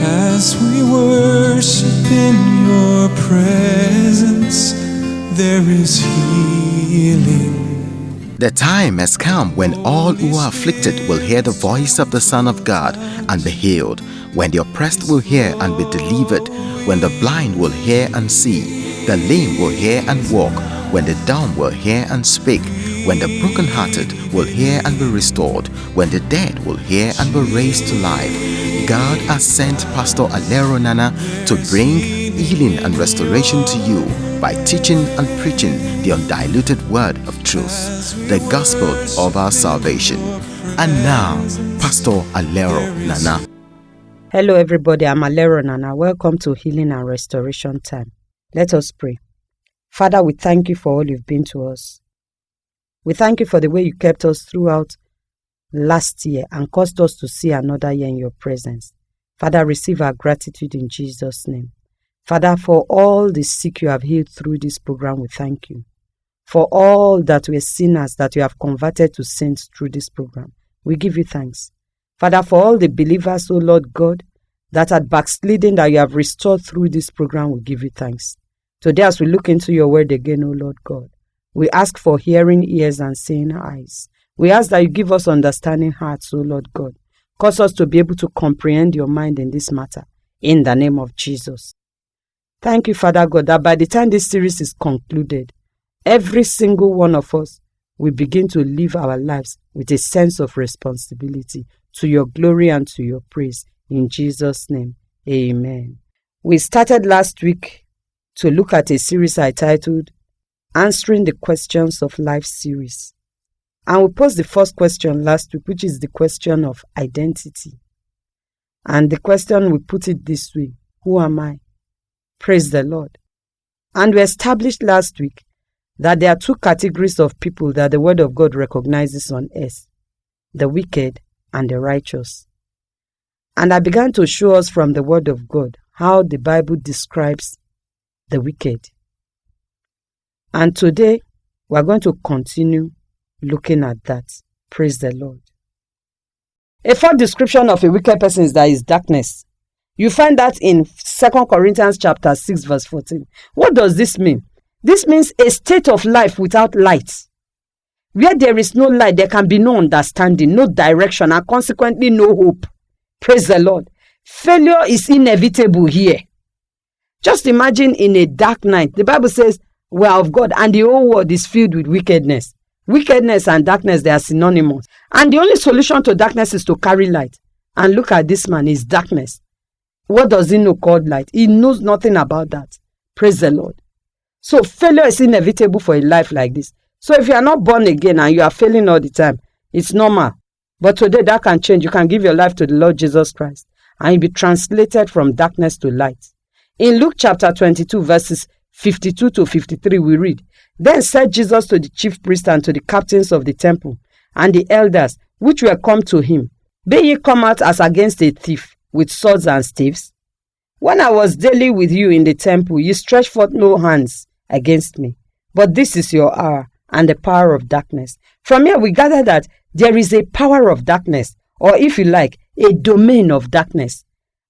As we worship in your presence, there is healing. The time has come when all who are afflicted will hear the voice of the Son of God and be healed, when the oppressed will hear and be delivered, when the blind will hear and see, the lame will hear and walk, when the dumb will hear and speak, when the brokenhearted will hear and be restored, when the dead will hear and be raised to life. God has sent Pastor Alero Nana to bring healing and restoration to you by teaching and preaching the undiluted word of truth, the gospel of our salvation. And now, Pastor Alero Nana. Hello everybody, I'm Alero Nana. Welcome to Healing and Restoration Time. Let us pray. Father, we thank you for all you've been to us. We thank you for the way you kept us throughout last year and caused us to see another year in your presence. Father, receive our gratitude in Jesus' name. Father, for all the sick you have healed through this program, we thank you. For all that we are sinners that you have converted to saints through this program, we give you thanks. Father, for all the believers, O Lord God, that had backslidden that you have restored through this program, we give you thanks. Today, as we look into your word again, O Lord God, we ask for hearing ears and seeing eyes. We ask that you give us understanding hearts, O Lord God. Cause us to be able to comprehend your mind in this matter, in the name of Jesus. Thank you, Father God, that by the time this series is concluded, every single one of us will begin to live our lives with a sense of responsibility to your glory and to your praise. In Jesus' name, amen. We started last week to look at a series I titled Answering the Questions of Life series. And we posed the first question last week, which is the question of identity. And the question, we put it this way: who am I? Praise the Lord. And we established last week that there are two categories of people that the Word of God recognizes on earth: the wicked and the righteous. And I began to show us from the Word of God how the Bible describes the wicked. And today, we're going to continue looking at that. Praise the Lord. A fourth description of a wicked person is that is darkness. You find that in 2 Corinthians chapter 6 verse 14. What does this mean? This means a state of life without light. Where there is no light, there can be no understanding, no direction, and consequently no hope. Praise the Lord. Failure is inevitable here. Just imagine in a dark night. The Bible says, we are of God, and the whole world is filled with wickedness. Wickedness and darkness, they are synonymous. And the only solution to darkness is to carry light. And look at this man, he's darkness. What does he know called light? He knows nothing about that. Praise the Lord. So failure is inevitable for a life like this. So if you are not born again and you are failing all the time, it's normal. But today that can change. You can give your life to the Lord Jesus Christ and you'll be translated from darkness to light. In Luke chapter 22 verses 52 to 53 we read, Then said Jesus to the chief priests and to the captains of the temple and the elders which were come to him, Be ye come out as against a thief with swords and staves? When I was daily with you in the temple, ye stretched forth no hands against me. But this is your hour and the power of darkness. From here we gather that there is a power of darkness, or if you like, a domain of darkness.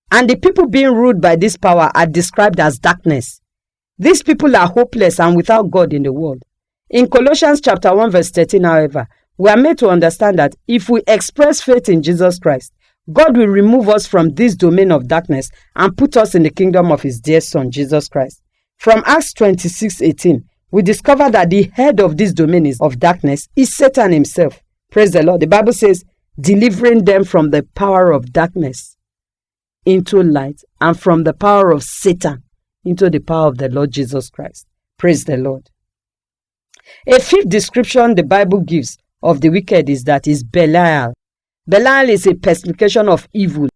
And the people being ruled by this power are described as darkness. These people are hopeless and without God in the world. In Colossians chapter 1 verse 13, however, we are made to understand that if we express faith in Jesus Christ, God will remove us from this domain of darkness and put us in the kingdom of his dear Son, Jesus Christ. From Acts 26:18, we discover that the head of this domain of darkness is Satan himself. Praise the Lord. The Bible says, delivering them from the power of darkness into light, and from the power of Satan into the power of the Lord Jesus Christ. Praise the Lord. A fifth description the Bible gives of the wicked is that is Belial. Belial is a personification of evil,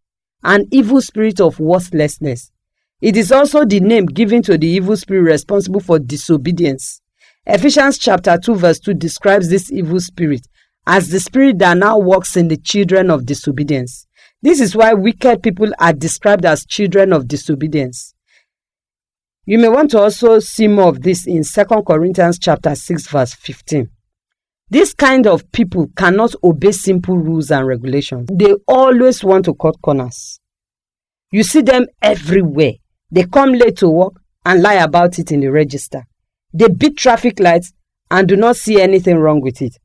an evil spirit of worthlessness. It is also the name given to the evil spirit responsible for disobedience. Ephesians chapter 2 verse 2 describes this evil spirit as the spirit that now works in the children of disobedience. This is why wicked people are described as children of disobedience. You may want to also see more of this in 2 Corinthians chapter 6 verse 15. This kind of people cannot obey simple rules and regulations. They always want to cut corners. You see them everywhere. They come late to work and lie about it in the register. They beat traffic lights and do not see anything wrong with it.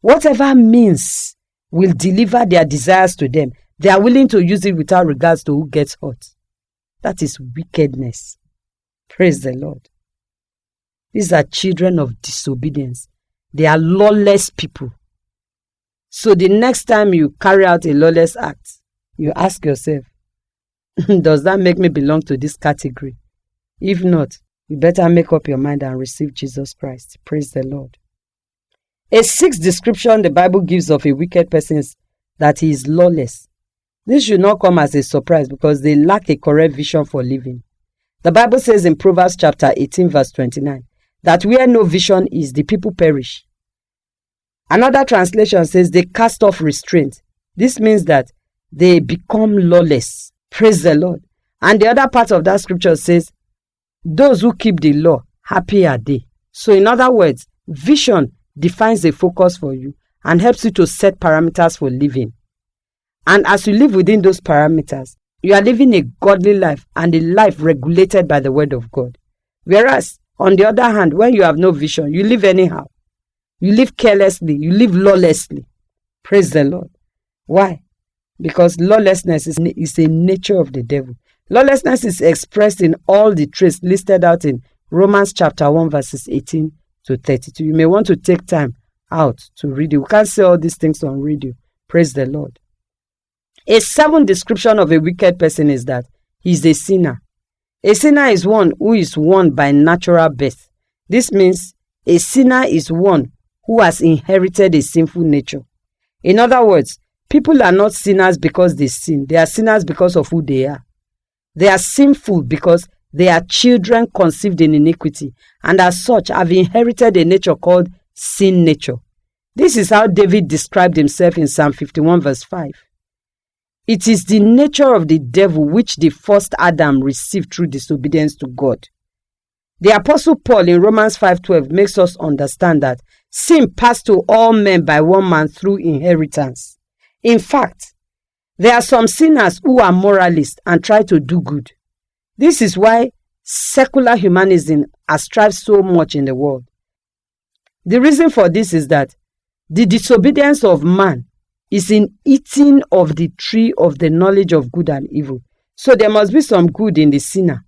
Whatever means will deliver their desires to them, they are willing to use it without regards to who gets hurt. That is wickedness. Praise the Lord. These are children of disobedience. They are lawless people. So the next time you carry out a lawless act, you ask yourself, does that make me belong to this category? If not, you better make up your mind and receive Jesus Christ. Praise the Lord. A sixth description the Bible gives of a wicked person is that he is lawless. This should not come as a surprise because they lack a correct vision for living. The Bible says in Proverbs chapter 18 verse 29 that where no vision is, the people perish. Another translation says they cast off restraint. This means that they become lawless. Praise the Lord. And the other part of that scripture says, those who keep the law, happy are they. So in other words, vision defines a focus for you and helps you to set parameters for living. And as you live within those parameters, you are living a godly life and a life regulated by the word of God. Whereas, on the other hand, when you have no vision, you live anyhow. You live carelessly. You live lawlessly. Praise the Lord. Why? Because lawlessness is a nature of the devil. Lawlessness is expressed in all the traits listed out in Romans chapter 1 verses 18 to 32. You may want to take time out to read it. We can't say all these things on radio. Praise the Lord. A seventh description of a wicked person is that he is a sinner. A sinner is one who is won by natural birth. This means a sinner is one who has inherited a sinful nature. In other words, people are not sinners because they sin. They are sinners because of who they are. They are sinful because they are children conceived in iniquity and as such have inherited a nature called sin nature. This is how David described himself in Psalm 51 verse 5. It is the nature of the devil which the first Adam received through disobedience to God. The Apostle Paul in Romans 5:12 makes us understand that sin passed to all men by one man through inheritance. In fact, there are some sinners who are moralists and try to do good. This is why secular humanism has thrived so much in the world. The reason for this is that the disobedience of man is in eating of the tree of the knowledge of good and evil. So there must be some good in the sinner.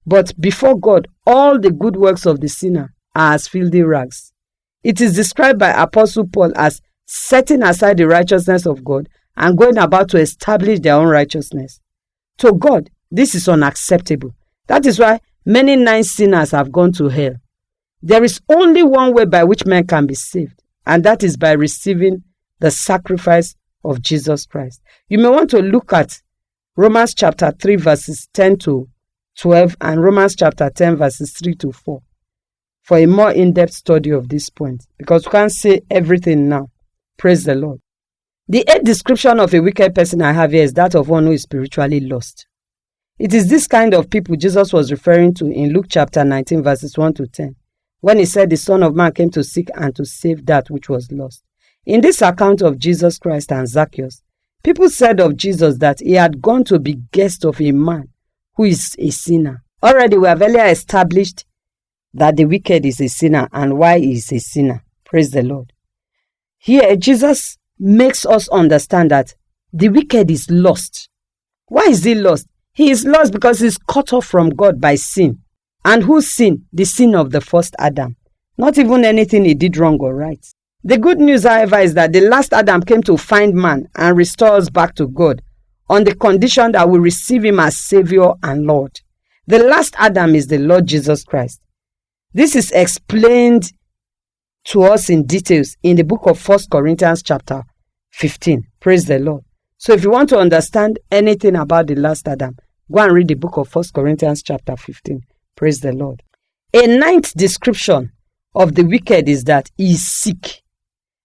But before God, all the good works of the sinner are as filthy rags. It is described by Apostle Paul as setting aside the righteousness of God and going about to establish their own righteousness. To God, this is unacceptable. That is why many nice sinners have gone to hell. There is only one way by which men can be saved, and that is by receiving the sacrifice of Jesus Christ. You may want to look at Romans chapter 3 verses 10 to 12 and Romans chapter 10 verses 3 to 4 for a more in-depth study of this point, because we can't say everything now. Praise the Lord. The eighth description of a wicked person I have here is that of one who is spiritually lost. It is this kind of people Jesus was referring to in Luke chapter 19 verses 1 to 10, when he said the Son of Man came to seek and to save that which was lost. In this account of Jesus Christ and Zacchaeus, people said of Jesus that he had gone to be guest of a man who is a sinner. Already we have earlier established that the wicked is a sinner and why he is a sinner. Praise the Lord. Here, Jesus makes us understand that the wicked is lost. Why is he lost? He is lost because he is cut off from God by sin. And whose sin? The sin of the first Adam. Not even anything he did wrong or right. The good news, however, is that the last Adam came to find man and restore us back to God on the condition that we receive him as Savior and Lord. The last Adam is the Lord Jesus Christ. This is explained to us in details in the book of 1 Corinthians chapter 15. Praise the Lord. So if you want to understand anything about the last Adam, go and read the book of 1 Corinthians chapter 15. Praise the Lord. A ninth description of the wicked is that he is sick.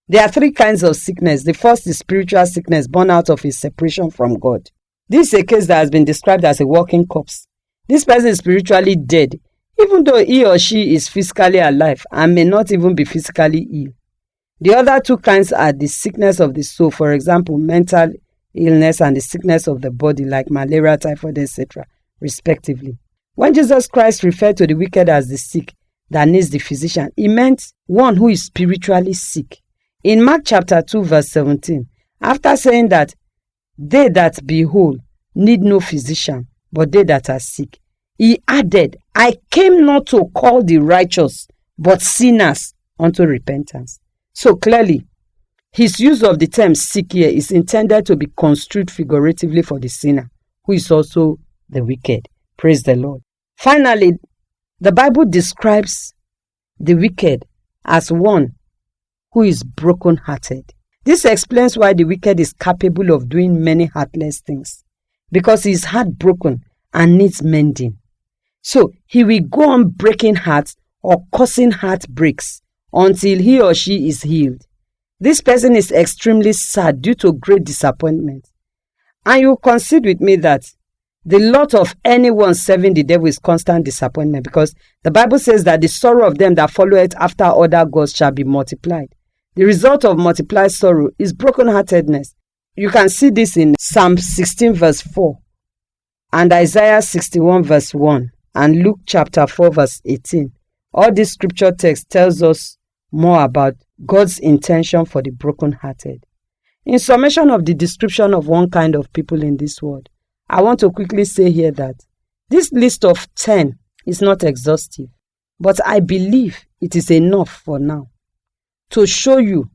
There are three kinds of sickness. The first is spiritual sickness born out of his separation from God. This is a case that has been described as a walking corpse. This person is spiritually dead, even though he or she is physically alive and may not even be physically ill. The other two kinds are the sickness of the soul, for example, mental illness, and the sickness of the body, like malaria, typhoid, etc., respectively. When Jesus Christ referred to the wicked as the sick that needs the physician, he meant one who is spiritually sick. In Mark chapter 2, verse 17, after saying that they that be whole need no physician, but they that are sick, he added, I came not to call the righteous, but sinners unto repentance. So clearly, his use of the term sick here is intended to be construed figuratively for the sinner, who is also the wicked. Praise the Lord. Finally, the Bible describes the wicked as one who is broken-hearted. This explains why the wicked is capable of doing many heartless things, because he is heartbroken and needs mending. So he will go on breaking hearts or causing heartbreaks until he or she is healed. This person is extremely sad due to great disappointment. And you concede with me that the lot of anyone serving the devil is constant disappointment, because the Bible says that the sorrow of them that followeth after other gods shall be multiplied. The result of multiplied sorrow is brokenheartedness. You can see this in Psalm 16 verse 4 and Isaiah 61 verse 1 and Luke chapter 4 verse 18. All this scripture text tells us more about God's intention for the brokenhearted. In summation of the description of one kind of people in this world, I want to quickly say here that this list of 10 is not exhaustive, but I believe it is enough for now to show you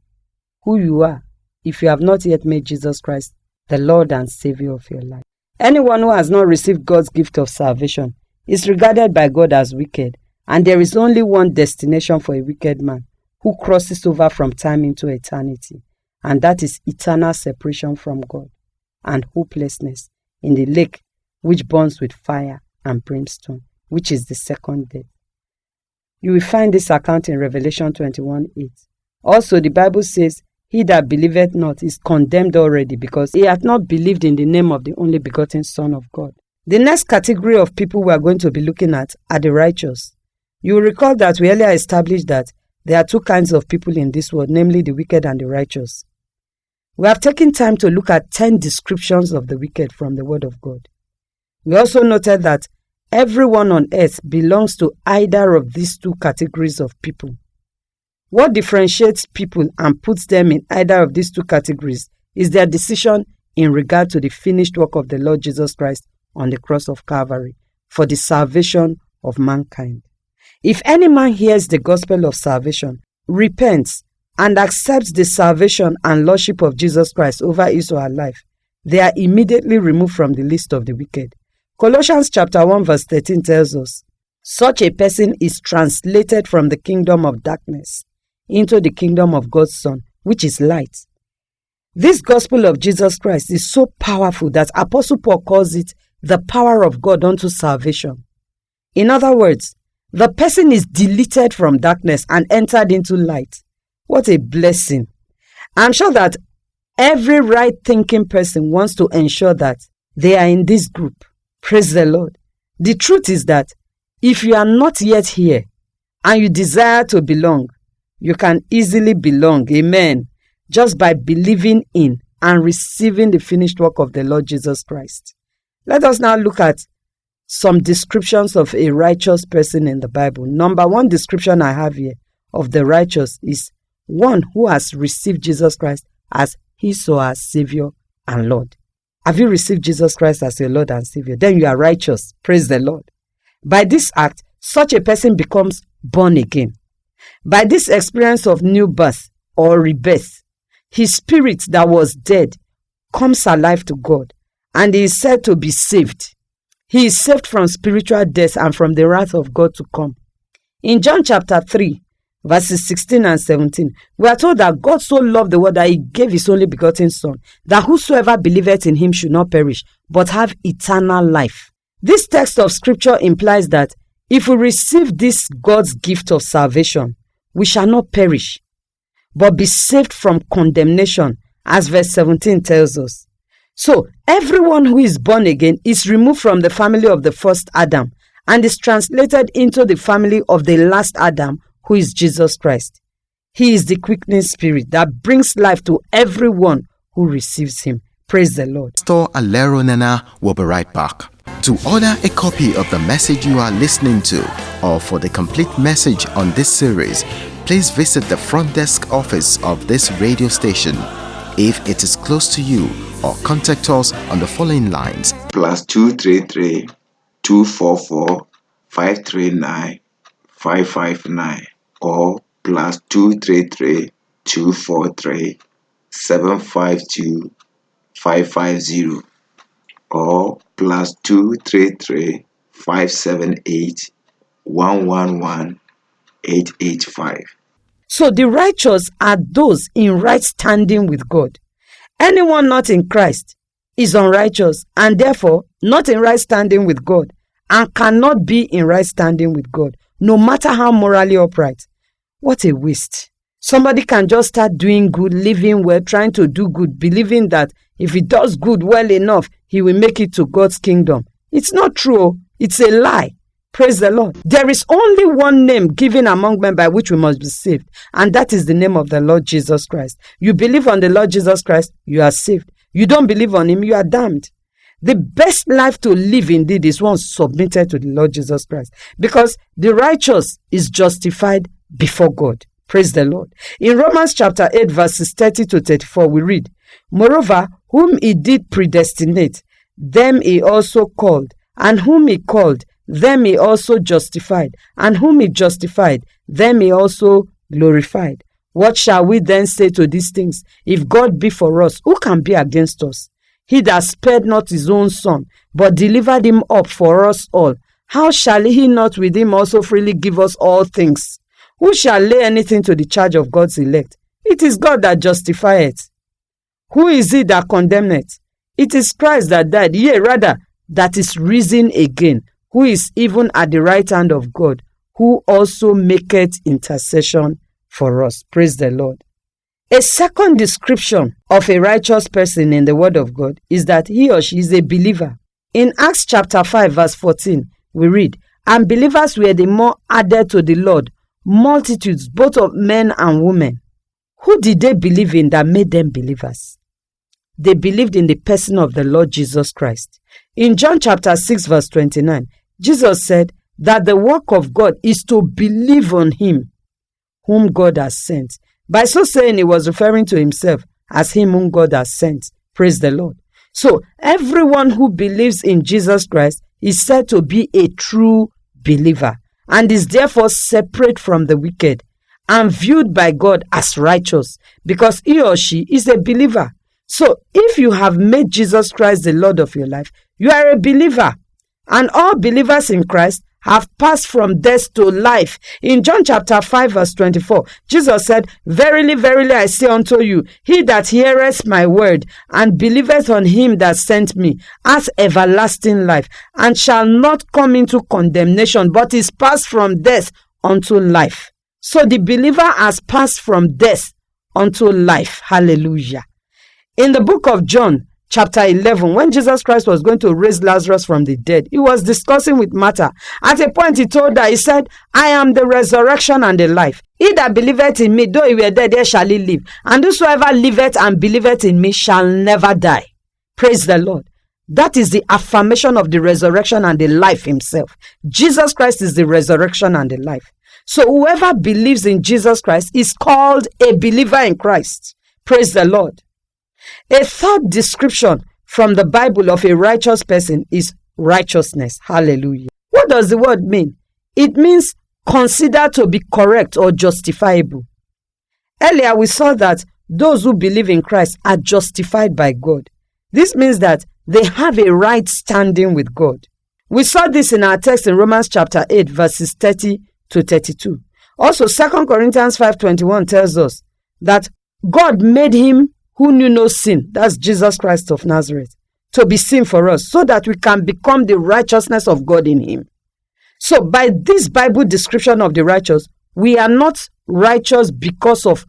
who you are if you have not yet made Jesus Christ the Lord and Savior of your life. Anyone who has not received God's gift of salvation is regarded by God as wicked, and there is only one destination for a wicked man who crosses over from time into eternity, and that is eternal separation from God and hopelessness in the lake which burns with fire and brimstone, which is the second death. You will find this account in Revelation 21:8. Also, the Bible says, he that believeth not is condemned already, because he hath not believed in the name of the only begotten Son of God. The next category of people we are going to be looking at are the righteous. You will recall that we earlier established that there are two kinds of people in this world, namely the wicked and the righteous. We have taken time to look at 10 descriptions of the wicked from the Word of God. We also noted that everyone on earth belongs to either of these two categories of people. What differentiates people and puts them in either of these two categories is their decision in regard to the finished work of the Lord Jesus Christ on the cross of Calvary for the salvation of mankind. If any man hears the gospel of salvation, repents, and accepts the salvation and lordship of Jesus Christ over his or her life, they are immediately removed from the list of the wicked. Colossians chapter 1 verse 13 tells us, such a person is translated from the kingdom of darkness into the kingdom of God's Son, which is light. This gospel of Jesus Christ is so powerful that Apostle Paul calls it the power of God unto salvation. In other words, the person is deleted from darkness and entered into light. What a blessing. I'm sure that every right-thinking person wants to ensure that they are in this group. Praise the Lord. The truth is that if you are not yet here and you desire to belong, you can easily belong, amen, just by believing in and receiving the finished work of the Lord Jesus Christ. Let us now look at some descriptions of a righteous person in the Bible. Number one description I have here of the righteous is one who has received Jesus Christ as his or her Savior and Lord. Have you received Jesus Christ as your Lord and Savior? Then you are righteous. Praise the Lord. By this act, such a person becomes born again. By this experience of new birth or rebirth, his spirit that was dead comes alive to God, and he is said to be saved. He is saved from spiritual death and from the wrath of God to come. In John chapter 3, verses 16 and 17, we are told that God so loved the world that he gave his only begotten Son, that whosoever believeth in him should not perish, but have eternal life. This text of scripture implies that if we receive this God's gift of salvation, we shall not perish, but be saved from condemnation, as verse 17 tells us. So everyone who is born again is removed from the family of the first Adam and is translated into the family of the last Adam, who is Jesus Christ. He is the quickening spirit that brings life to everyone who receives him. Praise the Lord. Pastor Alero Nana will be right back. To order a copy of the message you are listening to, or for the complete message on this series, please visit the front desk office of this radio station, if it is close to you, or contact us on the following lines: +233 244 539 559 or +233 243 752 550 or +233 578 111 885. So the righteous are those in right standing with God. Anyone not in Christ is unrighteous and therefore not in right standing with God and cannot be in right standing with God, no matter how morally upright. What a waste. Somebody can just start doing good, living well, trying to do good, believing that if he does good well enough, he will make it to God's kingdom. It's not true. It's a lie. Praise the Lord. There is only one name given among men by which we must be saved, and that is the name of the Lord Jesus Christ. You believe on the Lord Jesus Christ, you are saved. You don't believe on him, you are damned. The best life to live indeed is one submitted to the Lord Jesus Christ, because the righteous is justified before God. Praise the Lord. In Romans chapter 8 verses 30 to 34 we read, "Moreover, whom he did predestinate, them he also called, and whom he called, them he also justified, and whom he justified, them he also glorified. What shall we then say to these things? If God be for us, who can be against us? He that spared not his own son, but delivered him up for us all, how shall he not with him also freely give us all things? Who shall lay anything to the charge of God's elect? It is God that justifieth. Who is he that condemneth? It is Christ that died, yea, rather, that is risen again, who is even at the right hand of God, who also maketh intercession for us." Praise the Lord. A second description of a righteous person in the Word of God is that he or she is a believer. In Acts chapter 5 verse 14, we read, "And believers were the more added to the Lord, multitudes both of men and women." Who did they believe in that made them believers? They believed in the person of the Lord Jesus Christ. In John chapter 6 verse 29, Jesus said that the work of God is to believe on him whom God has sent. By so saying, he was referring to himself as him whom God has sent. Praise the Lord. So everyone who believes in Jesus Christ is said to be a true believer and is therefore separate from the wicked and viewed by God as righteous because he or she is a believer. So if you have made Jesus Christ the Lord of your life, you are a believer. And all believers in Christ have passed from death to life. In John chapter 5 verse 24, Jesus said, "Verily, verily, I say unto you, he that heareth my word and believeth on him that sent me hath everlasting life, and shall not come into condemnation, but is passed from death unto life." So the believer has passed from death unto life. Hallelujah. In the book of John, chapter 11, when Jesus Christ was going to raise Lazarus from the dead, he was discussing with Martha. At a point he told her, he said, "I am the resurrection and the life. He that believeth in me, though he were dead, yet shall he live. And whosoever liveth and believeth in me shall never die." Praise the Lord. That is the affirmation of the resurrection and the life himself. Jesus Christ is the resurrection and the life. So whoever believes in Jesus Christ is called a believer in Christ. Praise the Lord. A third description from the Bible of a righteous person is righteousness. Hallelujah. What does the word mean? It means considered to be correct or justifiable. Earlier we saw that those who believe in Christ are justified by God. This means that they have a right standing with God. We saw this in our text in Romans chapter 8 verses 30 to 32. Also 2 Corinthians 5:21 tells us that God made him who knew no sin, that's Jesus Christ of Nazareth, to be sin for us, so that we can become the righteousness of God in him. So by this Bible description of the righteous, we are not righteous because of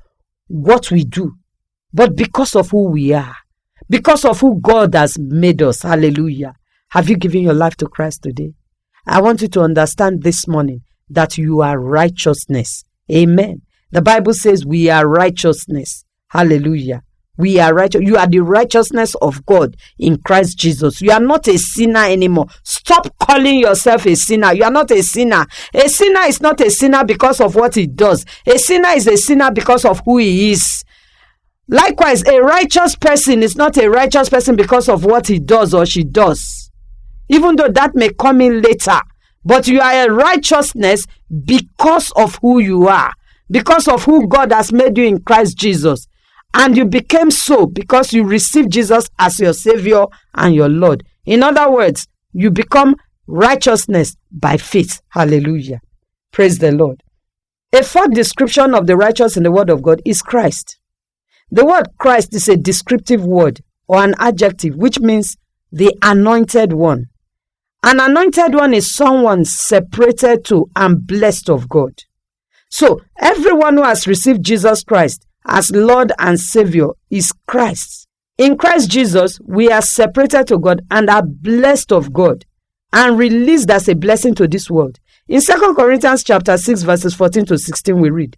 what we do, but because of who we are. because of who God has made us. Hallelujah. Have you given your life to Christ today? I want you to understand this morning that you are righteousness. Amen. The Bible says we are righteousness. Hallelujah. We are righteous. You are the righteousness of God in Christ Jesus. You are not a sinner anymore. Stop calling yourself a sinner. You are not a sinner. A sinner is not a sinner because of what he does. A sinner is a sinner because of who he is. Likewise, a righteous person is not a righteous person because of what he does or she does. Even though that may come in later. But you are a righteousness because of who you are. Because of who God has made you in Christ Jesus. And you became so because you received Jesus as your Savior and your Lord. In other words, you become righteousness by faith. Hallelujah. Praise the Lord. A fourth description of the righteous in the Word of God is Christ. The word Christ is a descriptive word or an adjective which means the anointed one. An anointed one is someone separated to and blessed of God. So, everyone who has received Jesus Christ as Lord and Savior is Christ. In Christ Jesus, we are separated to God and are blessed of God and released as a blessing to this world. In 2 Corinthians chapter 6 verses 14 to 16 we read,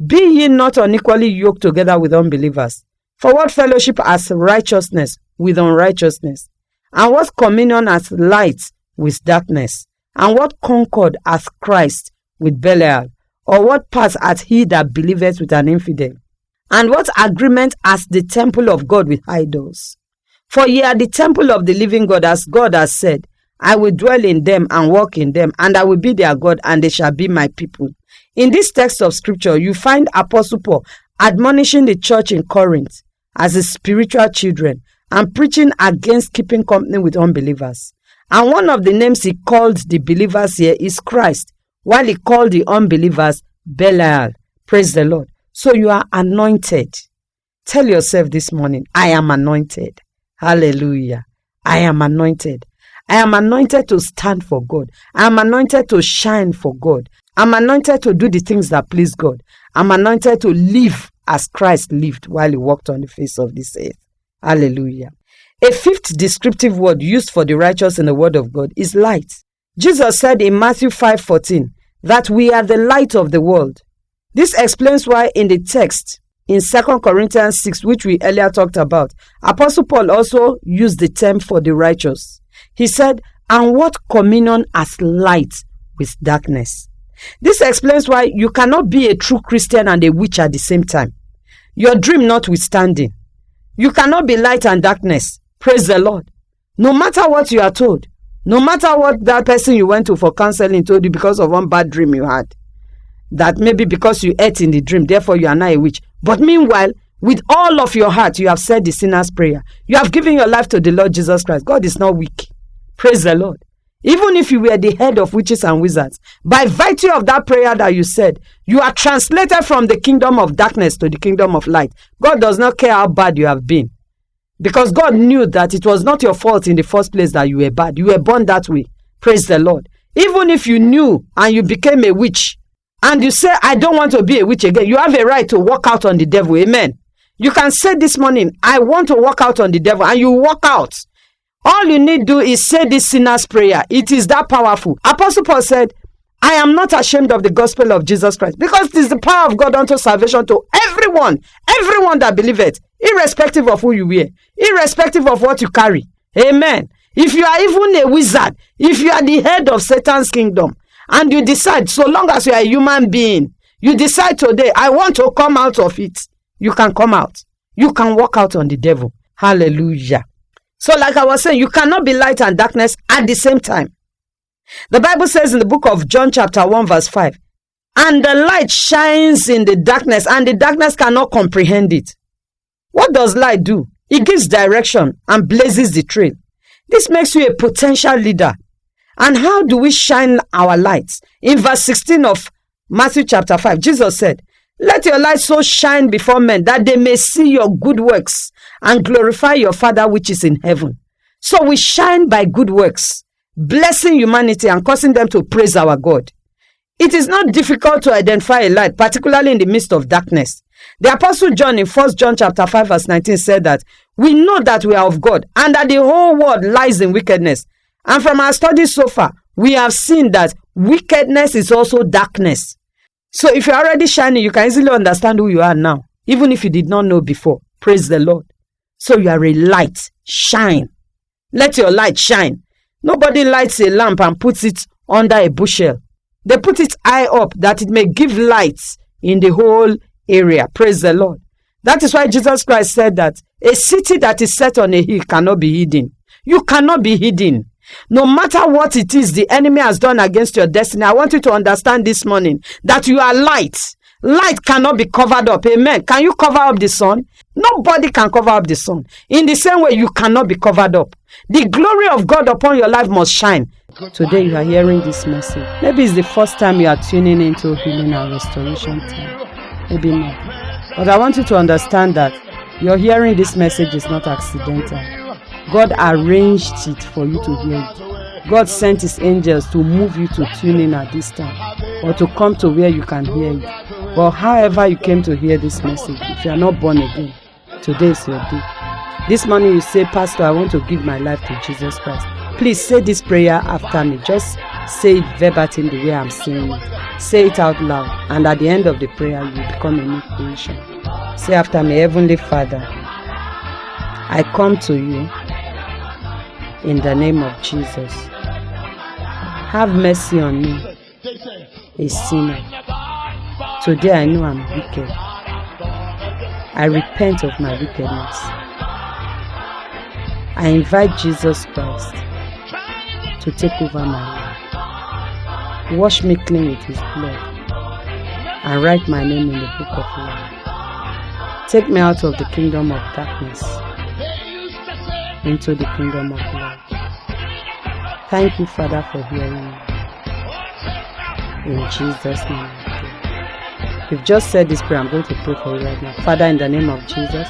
"Be ye not unequally yoked together with unbelievers. For what fellowship has righteousness with unrighteousness? And what communion has light with darkness? And what concord hath Christ with Belial? Or what part hath he that believeth with an infidel? And what agreement has the temple of God with idols? For ye are the temple of the living God, as God has said, I will dwell in them and walk in them, and I will be their God, and they shall be my people." In this text of scripture, you find Apostle Paul admonishing the church in Corinth as his spiritual children and preaching against keeping company with unbelievers. And one of the names he called the believers here is Christ, while he called the unbelievers Belial. Praise the Lord. So you are anointed. Tell yourself this morning, I am anointed. Hallelujah. I am anointed. I am anointed to stand for God. I am anointed to shine for God. I'm anointed to do the things that please God. I'm anointed to live as Christ lived while he walked on the face of this earth. Hallelujah. A fifth descriptive word used for the righteous in the Word of God is light. Jesus said in Matthew 5:14 that we are the light of the world. This explains why in the text in 2 Corinthians 6, which we earlier talked about, Apostle Paul also used the term for the righteous. He said, "And what communion has light with darkness?" This explains why you cannot be a true Christian and a witch at the same time. Your dream notwithstanding. You cannot be light and darkness. Praise the Lord. No matter what you are told, no matter what that person you went to for counseling told you because of one bad dream you had, that maybe because you ate in the dream, therefore you are not a witch. But meanwhile, with all of your heart, you have said the sinner's prayer. You have given your life to the Lord Jesus Christ. God is not weak. Praise the Lord. Even if you were the head of witches and wizards, by virtue of that prayer that you said, you are translated from the kingdom of darkness to the kingdom of light. God does not care how bad you have been. Because God knew that it was not your fault in the first place that you were bad. You were born that way. Praise the Lord. Even if you knew and you became a witch, and you say, I don't want to be a witch again, you have a right to walk out on the devil. Amen. You can say this morning, I want to walk out on the devil, and you walk out. All you need to do is say this sinner's prayer. It is that powerful. Apostle Paul said, I am not ashamed of the gospel of Jesus Christ, because it is the power of God unto salvation to everyone that believeth, irrespective of who you were, irrespective of what you carry. Amen. If you are even a wizard, if you are the head of Satan's kingdom, and you decide, so long as you are a human being, you decide today, I want to come out of it, you can come out. You can walk out on the devil. Hallelujah. So like I was saying, you cannot be light and darkness at the same time. The Bible says in the book of John chapter 1 verse 5, and the light shines in the darkness, and the darkness cannot comprehend it. What does light do? It gives direction and blazes the trail. This makes you a potential leader. And how do we shine our lights? In verse 16 of Matthew chapter 5, Jesus said, let your light so shine before men that they may see your good works and glorify your Father which is in heaven. So we shine by good works, blessing humanity and causing them to praise our God. It is not difficult to identify a light, particularly in the midst of darkness. The Apostle John in 1 John chapter 5 verse 19 said that We know that we are of God and that the whole world lies in wickedness. And from our studies so far, we have seen that wickedness is also darkness. So if you're already shining, you can easily understand who you are now, even if you did not know before. Praise the Lord. So you are a light. Shine. Let your light shine. Nobody lights a lamp and puts it under a bushel. They put it high up that it may give light in the whole area. Praise the Lord. That is why Jesus Christ said that a city that is set on a hill cannot be hidden. You cannot be hidden. No matter what it is the enemy has done against your destiny, I want you to understand this morning that you are light. Light cannot be covered up. Amen. Can you cover up the sun? Nobody can cover up the sun. In the same way, you cannot be covered up. The glory of God upon your life must shine. Today you are hearing this message. Maybe it's the first time you are tuning into Healing and Restoration Time. Maybe not. But I want you to understand that your hearing this message is not accidental. God arranged it for you to hear it. God sent his angels to move you to tune in at this time or to come to where you can hear it. But however you came to hear this message, if you are not born again, today is your day. This morning you say, Pastor, I want to give my life to Jesus Christ. Please say this prayer after me. Just say it verbatim the way I'm saying it. Say it out loud. And at the end of the prayer, you become a new creation. Say after me, Heavenly Father, I come to you in the name of Jesus. Have mercy on me, a sinner. Today I know I'm wicked. I repent of my wickedness. I invite Jesus Christ to take over my life. Wash me clean with his blood and write my name in the book of life. Take me out of the kingdom of darkness into the kingdom of light. Thank you, Father, for hearing me. In Jesus' name I pray. You've just said this prayer. I'm going to pray for you right now. Father, in the name of Jesus,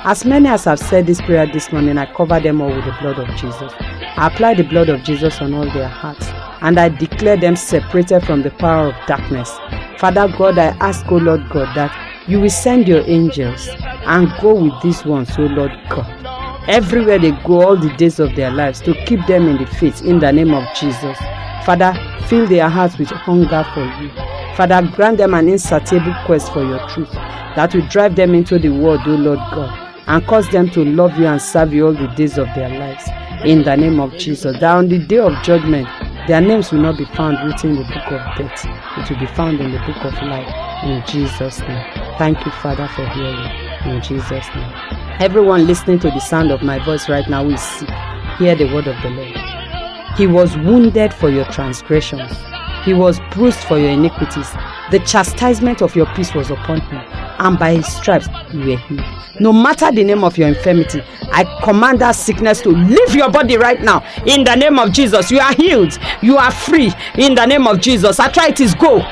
as many as have said this prayer this morning, I cover them all with the blood of Jesus. I apply the blood of Jesus on all their hearts, and I declare them separated from the power of darkness. Father God, I ask, O Lord God, that you will send your angels and go with these ones, O Lord God, everywhere they go all the days of their lives, to keep them in the faith in the name of Jesus. Father, fill their hearts with hunger for you. Father, grant them an insatiable quest for your truth that will drive them into the world, O Lord God, and cause them to love you and serve you all the days of their lives. In the name of Jesus, that on the day of judgment, their names will not be found written in the book of death. It will be found in the book of life. In Jesus' name. Thank you, Father, for hearing. In Jesus' name. Everyone listening to the sound of my voice right now who is sick, hear the word of the Lord. He was wounded for your transgressions. He was bruised for your iniquities. The chastisement of your peace was upon him, and by his stripes you were healed. No matter the name of your infirmity, I command that sickness to leave your body right now. In the name of Jesus, you are healed. You are free. In the name of Jesus, arthritis, go.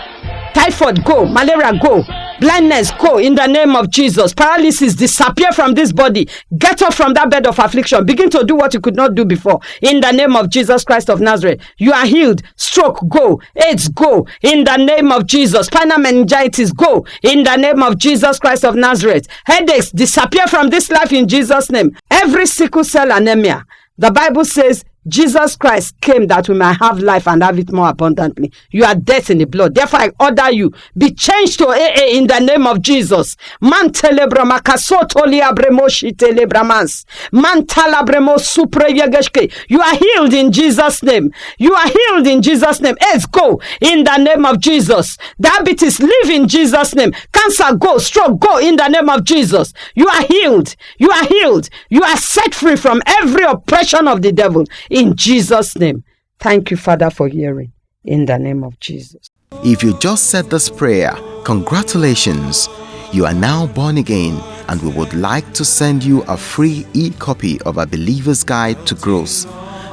Typhoid, go. Malaria, go. Blindness, go. In the name of Jesus. Paralysis, disappear from this body. Get up from that bed of affliction. Begin to do what you could not do before. In the name of Jesus Christ of Nazareth. You are healed. Stroke, go. AIDS, go. In the name of Jesus. Spinal meningitis, go. In the name of Jesus Christ of Nazareth. Headaches, disappear from this life in Jesus' name. Every sickle cell anemia. The Bible says Jesus Christ came that we might have life and have it more abundantly. You are dead in the blood. Therefore, I order you, be changed to AA in the name of Jesus. Man telebrama kasotolia bremoshi telebramans. Man talabremo supreyegeshke. You are healed in Jesus' name. You are healed in Jesus' name. AIDS, go in the name of Jesus. Diabetes, live in Jesus' name. Cancer, go. Stroke, go in the name of Jesus. You are healed. You are healed. You are set free from every oppression of the devil. In Jesus' name. Thank you, Father, for hearing. In the name of Jesus. If you just said this prayer, congratulations. You are now born again, and we would like to send you a free e-copy of our Believer's Guide to Growth.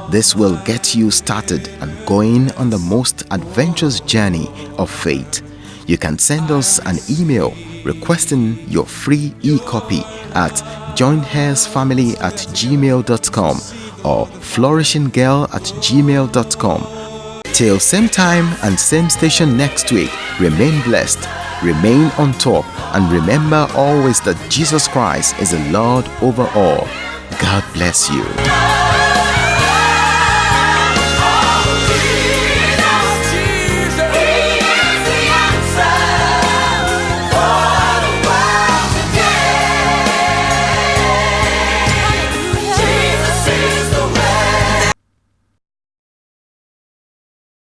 This will get you started and going on the most adventurous journey of faith. You can send us an email requesting your free e-copy at joinhairsfamily@gmail.com or flourishinggirl@gmail.com. Till same time and same station next week, remain blessed, remain on top, and remember always that Jesus Christ is the Lord over all. God bless you.